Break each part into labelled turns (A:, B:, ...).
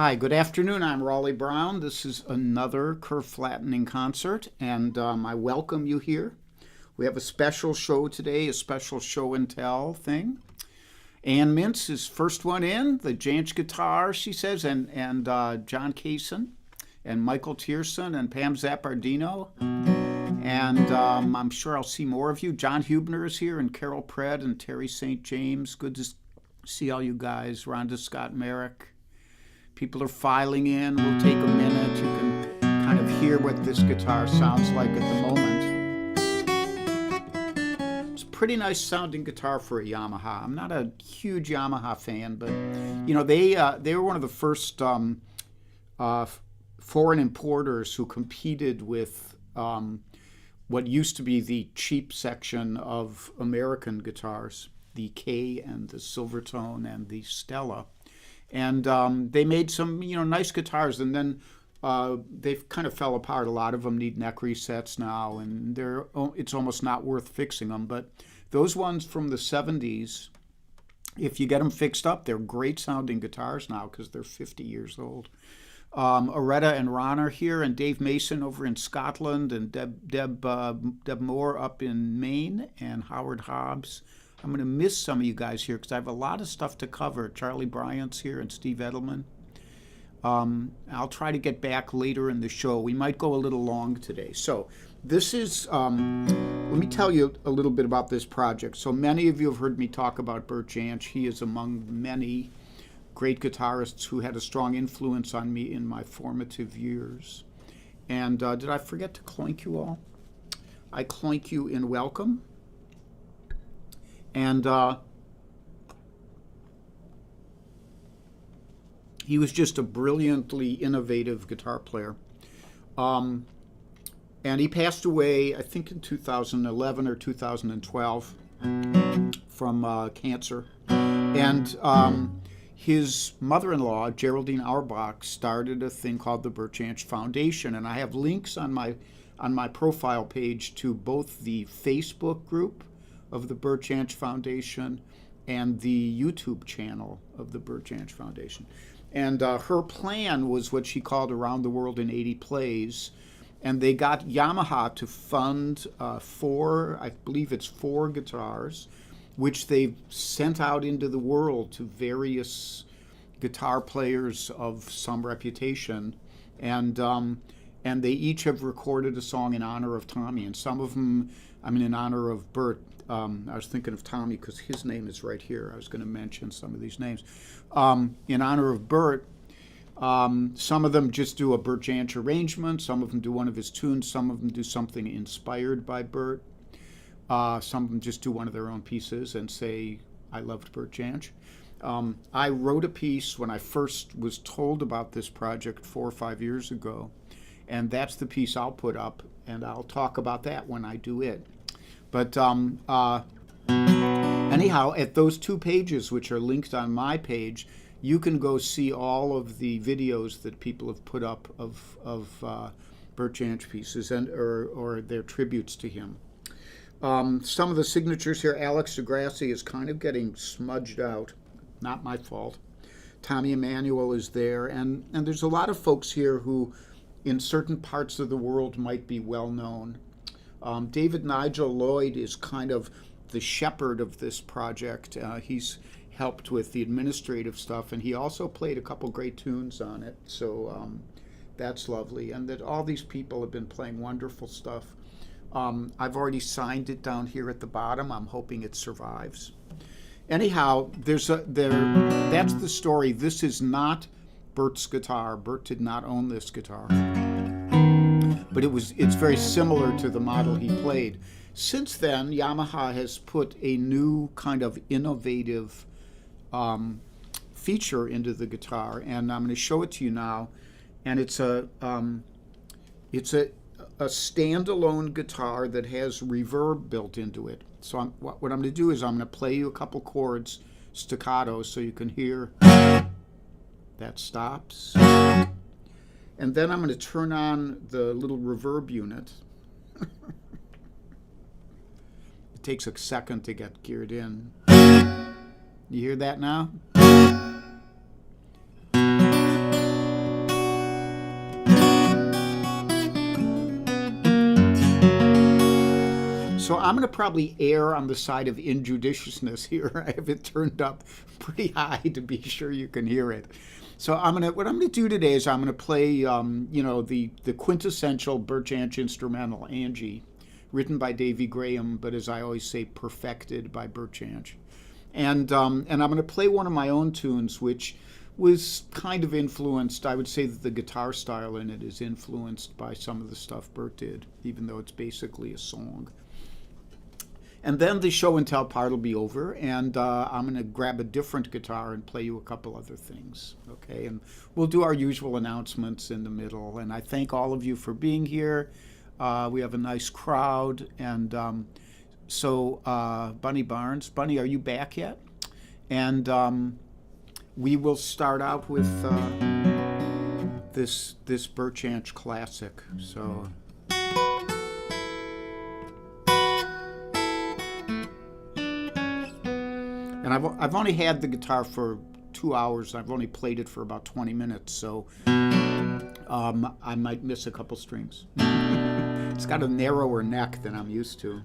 A: Hi, good afternoon. I'm Raleigh Brown. This is another curve flattening concert, and I welcome you here. We have a special show today, a special show and tell thing. Ann Mintz is first one in, the Jansch guitar, she says, and John Kaysen, and Michael Tierson, and Pam Zappardino. And I'm sure I'll see more of you. John Hubner is here, and Carol Pred, and Terry St. James. Good to see all you guys. Rhonda Scott Merrick. People are filing in. We'll take a minute. You can kind of hear what this guitar sounds like at the moment. It's a pretty nice sounding guitar for a Yamaha. I'm not a huge Yamaha fan, but you know they were one of the first foreign importers who competed with what used to be the cheap section of American guitars, the K and the Silvertone and the Stella. And they made some, nice guitars, and then they've kind of fell apart. A lot of them need neck resets now, and it's almost not worth fixing them. But those ones from the 70s, if you get them fixed up, they're great sounding guitars now because they're 50 years old. Aretta and Ron are here, and Dave Mason over in Scotland, and Deb Moore up in Maine, and Howard Hobbs. I'm going to miss some of you guys here because I have a lot of stuff to cover. Charlie Bryant's here and Steve Edelman. I'll try to get back later in the show. We might go a little long today. So this is, let me tell you a little bit about this project. So many of you have heard me talk about Bert Jansch. He is among many great guitarists who had a strong influence on me in my formative years. And did I forget to clink you all? I clink you in welcome. And he was just a brilliantly innovative guitar player. And he passed away, I think, in 2011 or 2012 from cancer. And his mother-in-law, Geraldine Auerbach, started a thing called the Bert Jansch Foundation. And I have links on my profile page to both the Facebook group of the Bert Jansch Foundation and the YouTube channel of the Bert Jansch Foundation. And her plan was what she called Around the World in 80 Plays. And they got Yamaha to fund I believe it's four guitars, which they've sent out into the world to various guitar players of some reputation. And they each have recorded a song in honor of Tommy. And some of them, in honor of Bert. I was thinking of Tommy because his name is right here. I was going to mention some of these names. In honor of Bert, some of them just do a Bert Jansch arrangement. Some of them do one of his tunes. Some of them do something inspired by Bert. Some of them just do one of their own pieces and say, I loved Bert Jansch. I wrote a piece when I first was told about this project 4 or 5 years ago. And that's the piece I'll put up, and I'll talk about that when I do it. But anyhow, at those 2 pages, which are linked on my page, you can go see all of the videos that people have put up of Bert Jansch pieces or their tributes to him. Some of the signatures here, Alex DeGrassi is kind of getting smudged out. Not my fault. Tommy Emmanuel is there, and there's a lot of folks here who, in certain parts of the world, might be well known. David Nigel Lloyd is kind of the shepherd of this project. He's helped with the administrative stuff, and he also played a couple great tunes on it, so that's lovely. And that all these people have been playing wonderful stuff. I've already signed it down here at the bottom. I'm hoping it survives. Anyhow, that's the story. This is not Bert's guitar. Bert did not own this guitar. But it's very similar to the model he played. Since then, Yamaha has put a new kind of innovative feature into the guitar, and I'm going to show it to you now. And it's a standalone guitar that has reverb built into it. So what I'm going to do is I'm going to play you a couple chords staccato so you can hear that stops. And then I'm going to turn on the little reverb unit. It takes a second to get geared in. You hear that now? So I'm going to probably err on the side of injudiciousness here. I have it turned up pretty high to be sure you can hear it. So what I'm going to do today is I'm going to play, the quintessential Bert Jansch instrumental, Angie, written by Davy Graham, but as I always say, perfected by Bert Jansch. And I'm going to play one of my own tunes, which was kind of influenced. I would say that the guitar style in it is influenced by some of the stuff Bert did, even though it's basically a song. And then the show and tell part will be over, and I'm going to grab a different guitar and play you a couple other things, okay? And we'll do our usual announcements in the middle. And I thank all of you for being here. We have a nice crowd. And Bunny Barnes. Bunny, are you back yet? And we will start out with this Bert Jansch classic. So. And I've only had the guitar for 2 hours. I've only played it for about 20 minutes, so I might miss a couple strings. It's got a narrower neck than I'm used to.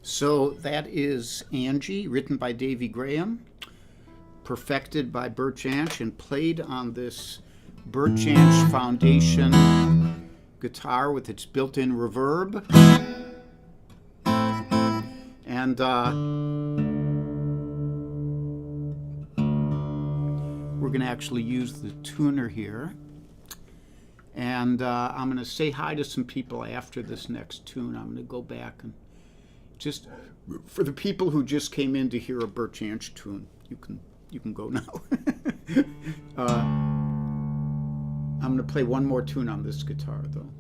A: So that is Angie, written by Davy Graham, perfected by Bert Jansch, and played on this Bert Jansch Foundation guitar with its built-in reverb. And we're going to actually use the tuner here. And I'm going to say hi to some people after this next tune. I'm going to go back and just, for the people who just came in to hear a Bert Angie tune, you can go now. I'm going to play one more tune on this guitar, though.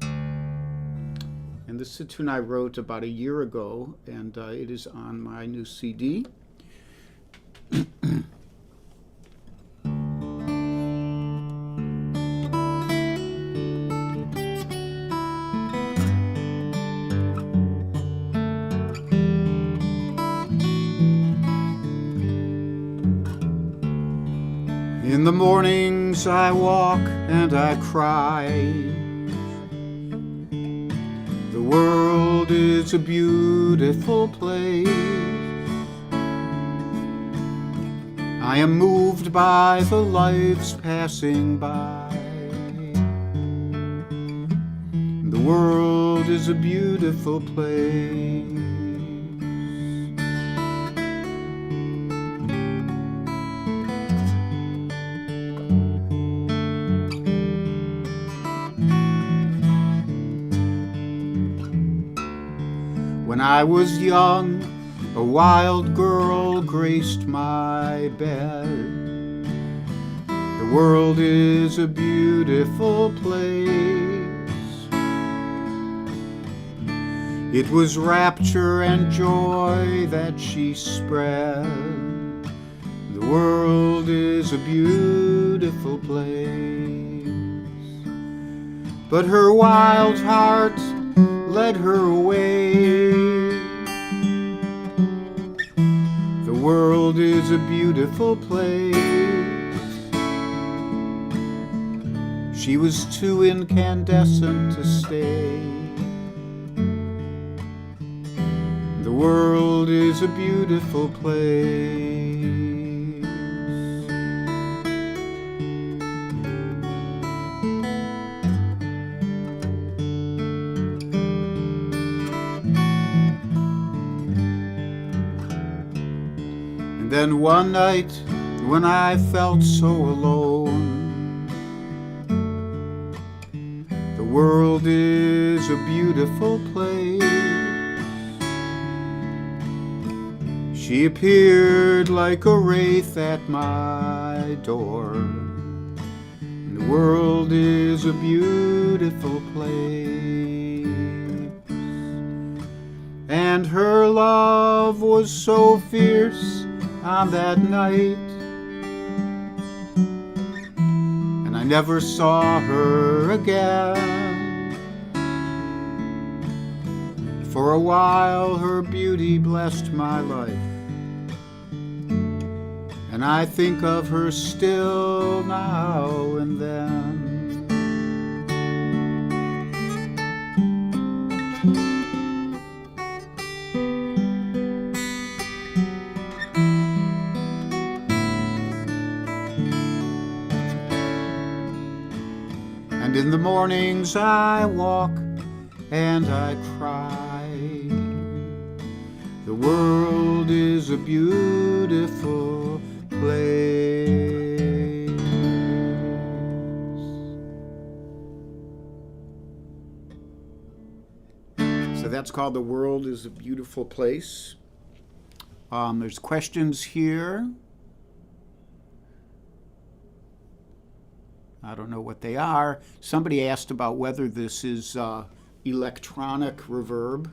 A: And this is a tune I wrote about a year ago, and it is on my new CD. In the mornings I walk and I cry. The world is a beautiful place. I am moved by the lives passing by. The world is a beautiful place. When I was young, a wild girl graced my bed. The world is a beautiful place. It was rapture and joy that she spread. The world is a beautiful place. But her wild heart led her away. The world is a beautiful place. She was too incandescent to stay. The world is a beautiful place. Then one night when I felt so alone, the world is a beautiful place. She appeared like a wraith at my door. The world is a beautiful place. And her love was so fierce on that night, and I never saw her again. For a while her beauty blessed my life, and I think of her still now and then. And in the mornings I walk and I cry. The world is a beautiful place. So that's called The World is a Beautiful Place. There's questions here. I don't know what they are. Somebody asked about whether this is electronic reverb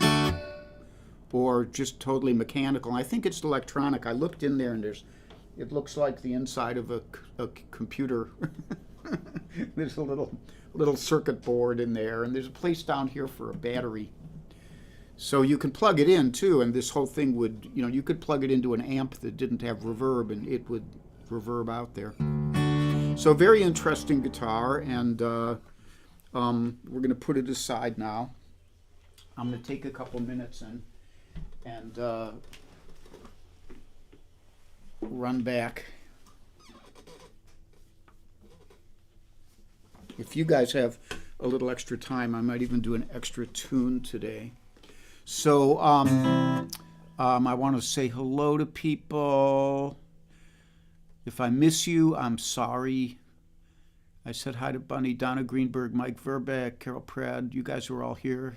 A: or just totally mechanical. I think it's electronic. I looked in there and it looks like the inside of a computer. There's a little circuit board in there, and there's a place down here for a battery. So you can plug it in too, and this whole thing would, you could plug it into an amp that didn't have reverb, and it would reverb out there. So very interesting guitar, and we're going to put it aside now. I'm going to take a couple minutes and run back. If you guys have a little extra time, I might even do an extra tune today. So I want to say hello to people. If I miss you, I'm sorry. I said hi to Bunny, Donna Greenberg, Mike Verbeck, Carol Pratt. You guys are all here.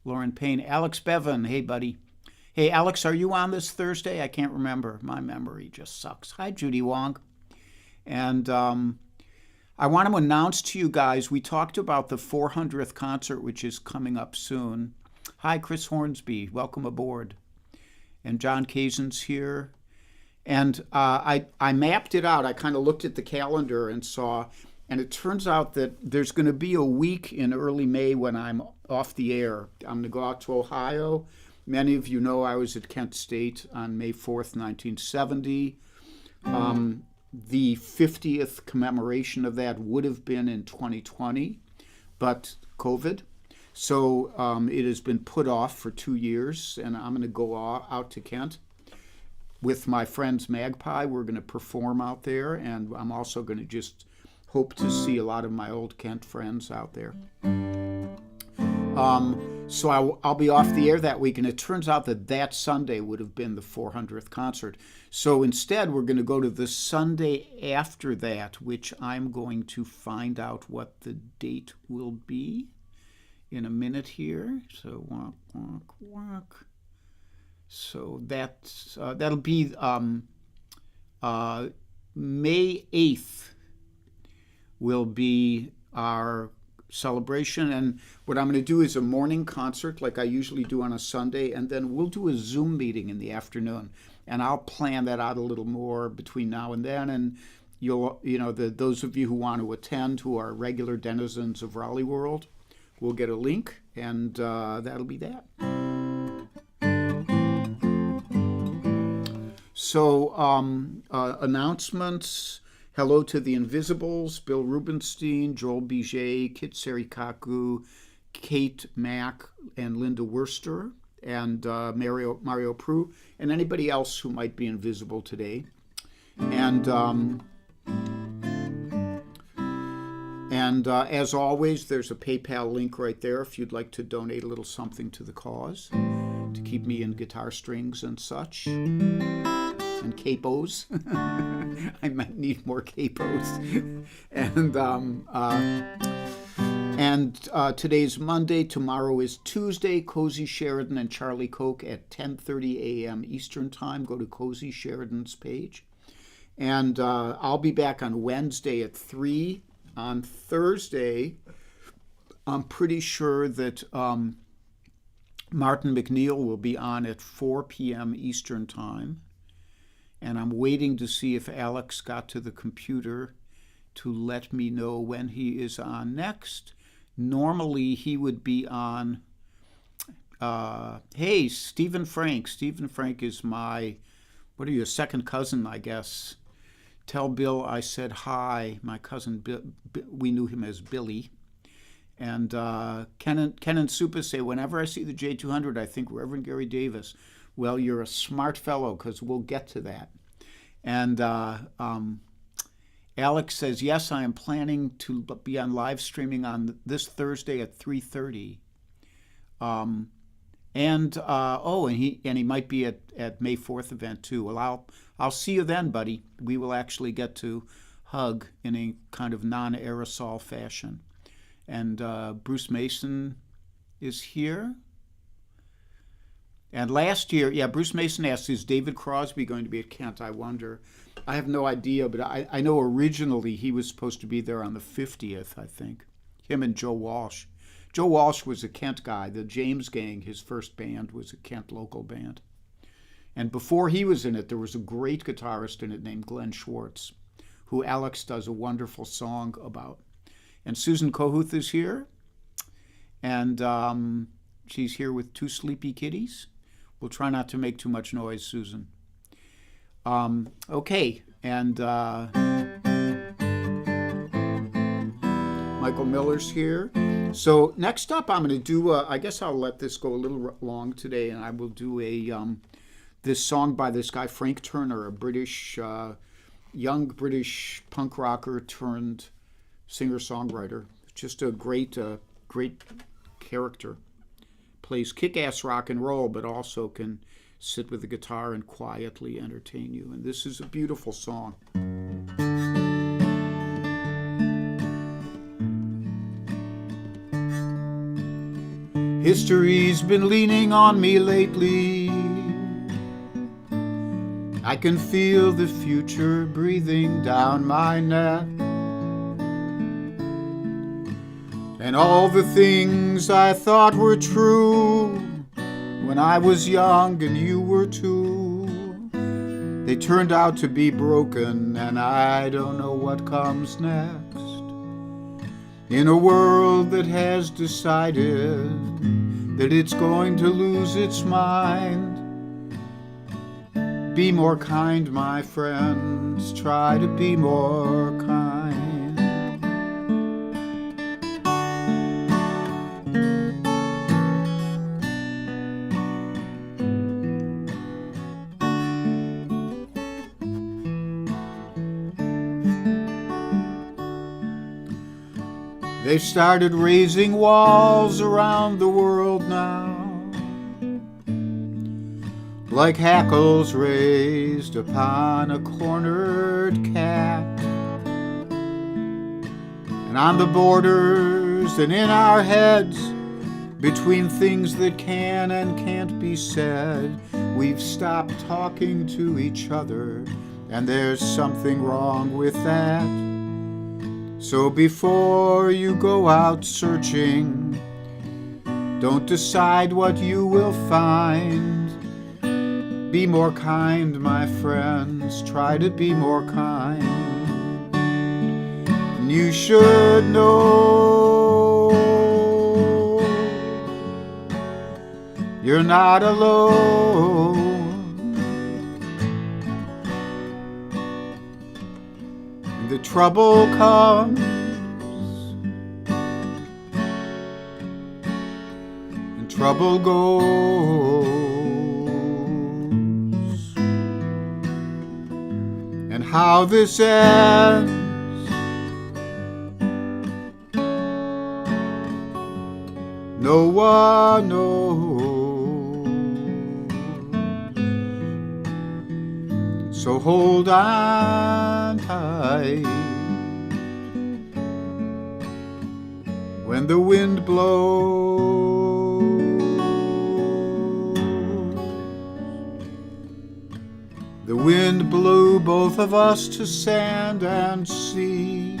A: Lauren Payne, Alex Bevan. Hey, buddy. Hey, Alex, are you on this Thursday? I can't remember. My memory just sucks. Hi, Judy Wong. And I want to announce to you guys, we talked about the 400th concert, which is coming up soon. Hi, Chris Hornsby. Welcome aboard. And John Kazan's here. And I mapped it out. I kind of looked at the calendar and saw, and it turns out that there's going to be a week in early May when I'm off the air. I'm going to go out to Ohio. Many of you know I was at Kent State on May 4th, 1970. The 50th commemoration of that would have been in 2020, but COVID. So it has been put off for 2 years, and I'm going to go out to Kent with my friends Magpie. We're going to perform out there, and I'm also going to just hope to see a lot of my old Kent friends out there. So I'll be off the air that week, and it turns out that Sunday would have been the 400th concert. So instead, we're going to go to the Sunday after that, which I'm going to find out what the date will be in a minute here. So walk, walk, walk. So that'll be May 8th will be our celebration, and what I'm going to do is a morning concert like I usually do on a Sunday, and then we'll do a Zoom meeting in the afternoon, and I'll plan that out a little more between now and then, and those of you who want to attend, who are regular denizens of Raleigh World, will get a link, and that'll be that. So announcements. Hello to the Invisibles, Bill Rubenstein, Joel Biget, Kit Serikaku, Kate Mack, and Linda Worster, and Mario Prue, and anybody else who might be invisible today. And as always, there's a PayPal link right there if you'd like to donate a little something to the cause, to keep me in guitar strings and such. And capos. I might need more capos. And today's Monday. Tomorrow is Tuesday. Cozy Sheridan and Charlie Koch at 10:30 a.m. Eastern Time. Go to Cozy Sheridan's page. And I'll be back on Wednesday at 3. On Thursday, I'm pretty sure that Martin McNeil will be on at 4 p.m. Eastern Time. And I'm waiting to see if Alex got to the computer to let me know when he is on next. Normally, he would be on, hey, Stephen Frank. Stephen Frank is my, a second cousin, I guess. Tell Bill I said hi. My cousin, we knew him as Billy. And Ken and Supa say, whenever I see the J200, I think Reverend Gary Davis. Well, you're a smart fellow, because we'll get to that. And Alex says, yes, I am planning to be on live streaming on this Thursday at 3:30. And he might be at May 4th event too. Well, I'll see you then, buddy. We will actually get to hug in a kind of non-aerosol fashion. And Bruce Mason is here. And last year, Bruce Mason asked, is David Crosby going to be at Kent? I wonder. I have no idea, but I know originally he was supposed to be there on the 50th, I think. Him and Joe Walsh. Joe Walsh was a Kent guy. The James Gang, his first band, was a Kent local band. And before he was in it, there was a great guitarist in it named Glenn Schwartz, who Alex does a wonderful song about. And Susan Kohuth is here. And she's here with 2 sleepy kitties. We'll try not to make too much noise, Susan. Okay, and Michael Miller's here. So next up, I'm going to do, I guess I'll let this go a little long today, and I will do this song by this guy, Frank Turner, a British, young British punk rocker turned singer-songwriter. Just a great character. Plays kick-ass rock and roll, but also can sit with the guitar and quietly entertain you. And this is a beautiful song. History's been leaning on me lately. I can feel the future breathing down my neck. And all the things I thought were true when I was young and you were too, they turned out to be broken, and I don't know what comes next. In a world that has decided that it's going to lose its mind, be more kind, my friends, try to be more kind. They've started raising walls around the world now, like hackles raised upon a cornered cat. And on the borders and in our heads, between things that can and can't be said, we've stopped talking to each other, and there's something wrong with that. So before you go out searching, don't decide what you will find. Be more kind, my friends, try to be more kind. And you should know you're not alone. The trouble comes and trouble goes, and how this ends, no one knows. So hold on tight when the wind blows. The wind blew both of us to sand and sea,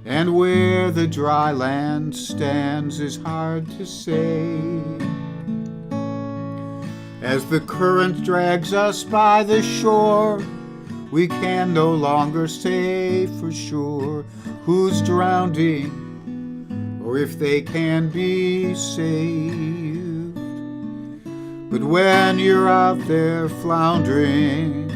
A: and where the dry land stands is hard to say. As the current drags us by the shore, we can no longer say for sure who's drowning or if they can be saved. But when you're out there floundering,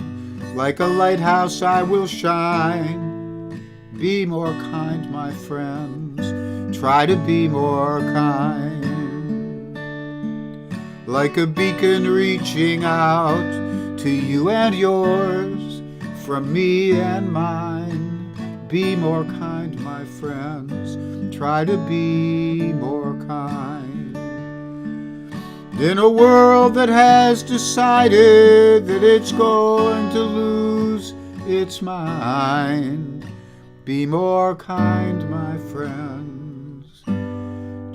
A: like a lighthouse I will shine. Be more kind, my friends, try to be more kind. Like a beacon reaching out to you and yours, from me and mine. Be more kind, my friends, try to be more kind. In a world that has decided that it's going to lose its mind, be more kind, my friends,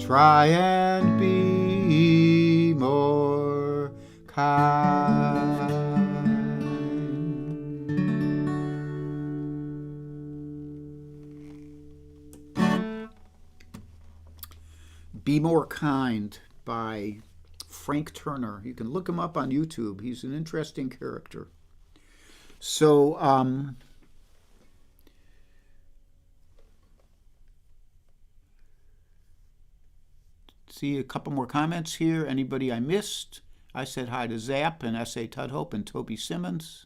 A: try and be more kind. Be More Kind by Frank Turner. You can look him up on YouTube. He's an interesting character. So, see a couple more comments here. Anybody I missed? I said hi to Zap and S.A. Tudhope and Toby Simmons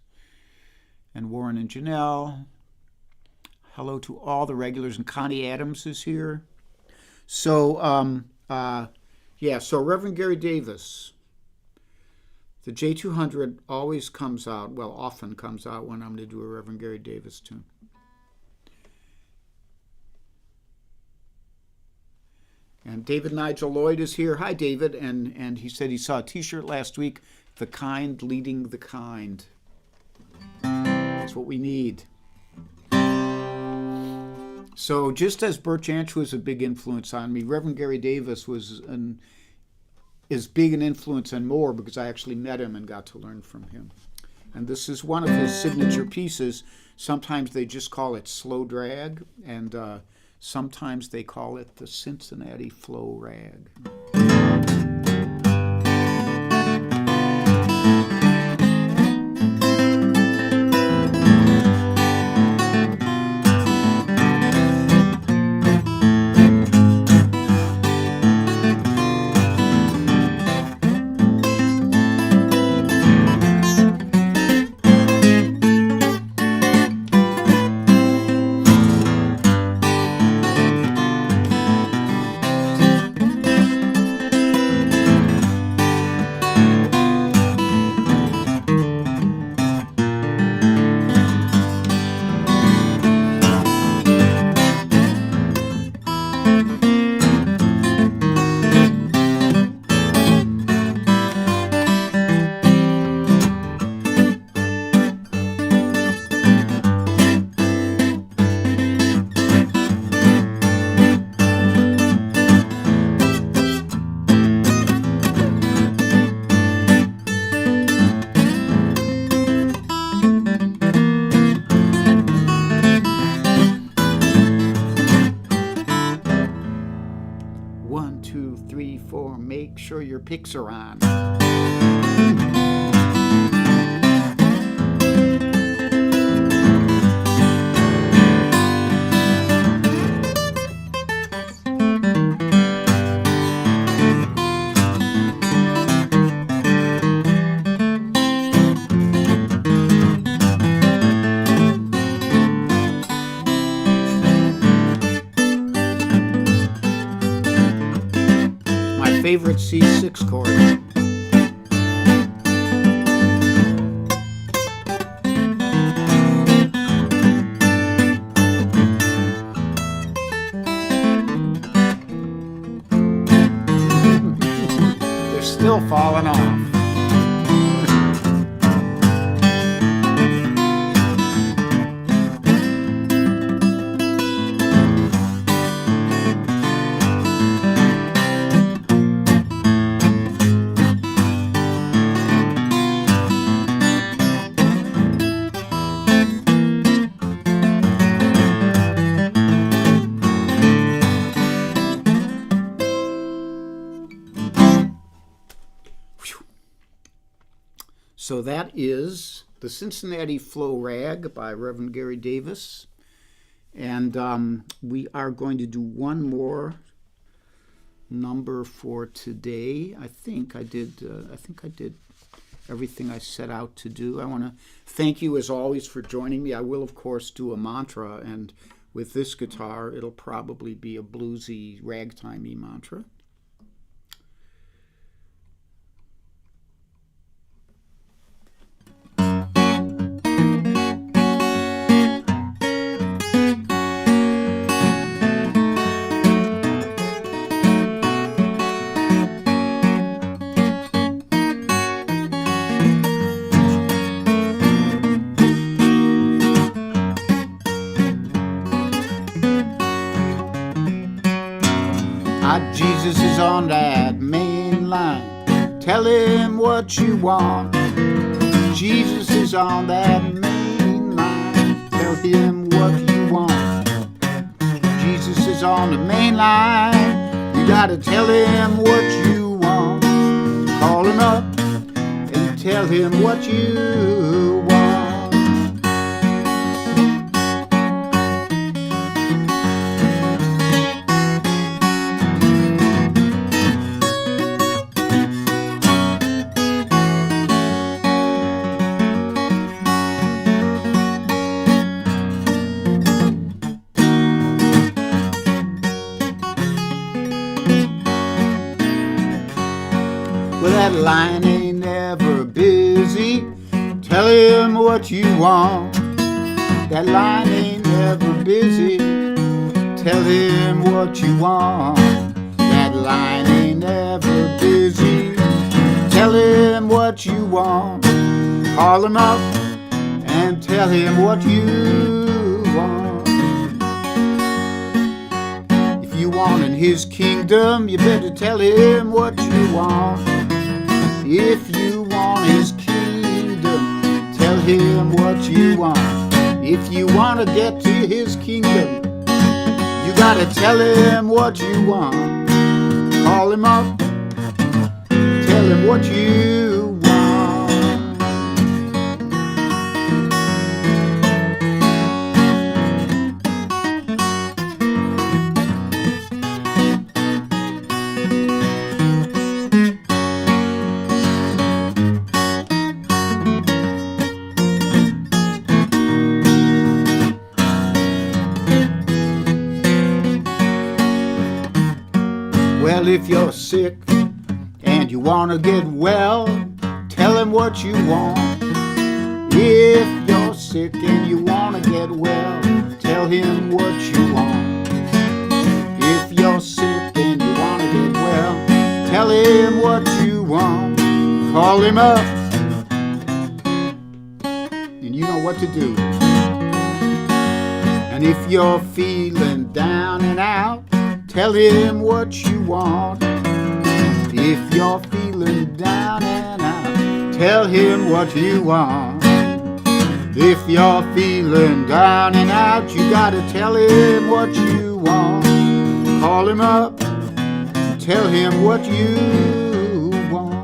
A: and Warren and Janelle. Hello to all the regulars, and Connie Adams is here. So, so Reverend Gary Davis, the J200 always comes out, well, often comes out when I'm going to do a Reverend Gary Davis tune. And David Nigel Lloyd is here. Hi, David. And he said he saw a T-shirt last week, The Kind Leading the Kind. That's what we need. So just as Bert Jansch was a big influence on me, Reverend Gary Davis was is big an influence and more because I actually met him and got to learn from him. And this is one of his signature pieces. Sometimes they just call it slow drag, and sometimes they call it the Cincinnati Flow Rag. Make sure your picks are on. Favorite C6 chord. They're still falling off. So that is the Cincinnati Flow Rag by Reverend Gary Davis. And we are going to do one more number for today. I think I did everything I set out to do. I want to thank you as always for joining me. I will, of course, do a mantra, and with this guitar, it'll probably be a bluesy, ragtimey mantra. Jesus is on that main line. Tell him what you want. Jesus is on that main line. Tell him what you want. Jesus is on the main line. You gotta tell him what you want. Call him up and tell him what you want. That line ain't never busy. Tell him what you want. That line ain't never busy. Tell him what you want. That line ain't never busy. Tell him what you want. Call him up and tell him what you want. want in his kingdom, you better tell him what you want. If you want his kingdom, tell him what you want. If you want to get to his kingdom, you gotta tell him what you want. Call him up, tell him what you want. Well, if you're sick and you want to get well, tell him what you want. If you're sick and you want to get well, tell him what you want. If you're sick and you want to get well, tell him what you want. Call him up, and you know what to do. And if you're feeling down and out, tell him what you want. If you're feeling down and out, tell him what you want. If you're feeling down and out, you gotta tell him what you want. Call him up, tell him what you want.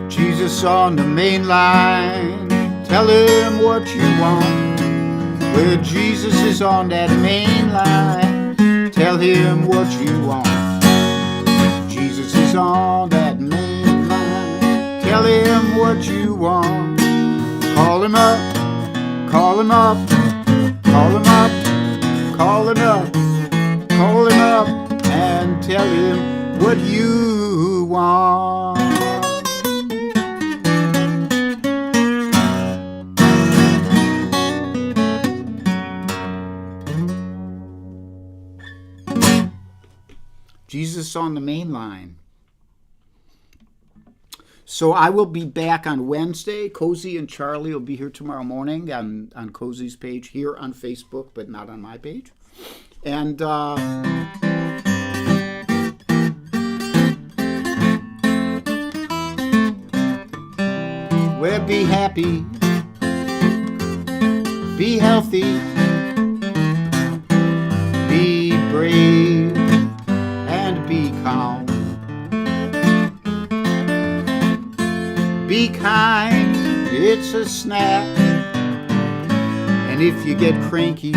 A: Jesus on the main line, tell him what you want. Where Jesus is on that main line, tell him what you want. Jesus is on that main line, tell him what you want. Call him up, call him up, call him up, call him up, call him up, and tell him what you want. Jesus on the main line. So I will be back on Wednesday. Cozy and Charlie will be here tomorrow morning on Cozy's page here on Facebook, but not on my page. And well, be happy, be healthy, be brave, and be calm. Be kind, it's a snap. And if you get cranky,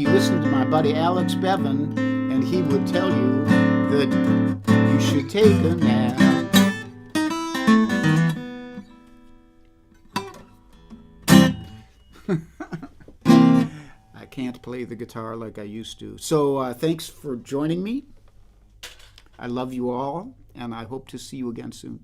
A: listen to my buddy Alex Bevan, and he would tell you that you should take a nap. I can't play the guitar like I used to. So thanks for joining me. I love you all, and I hope to see you again soon.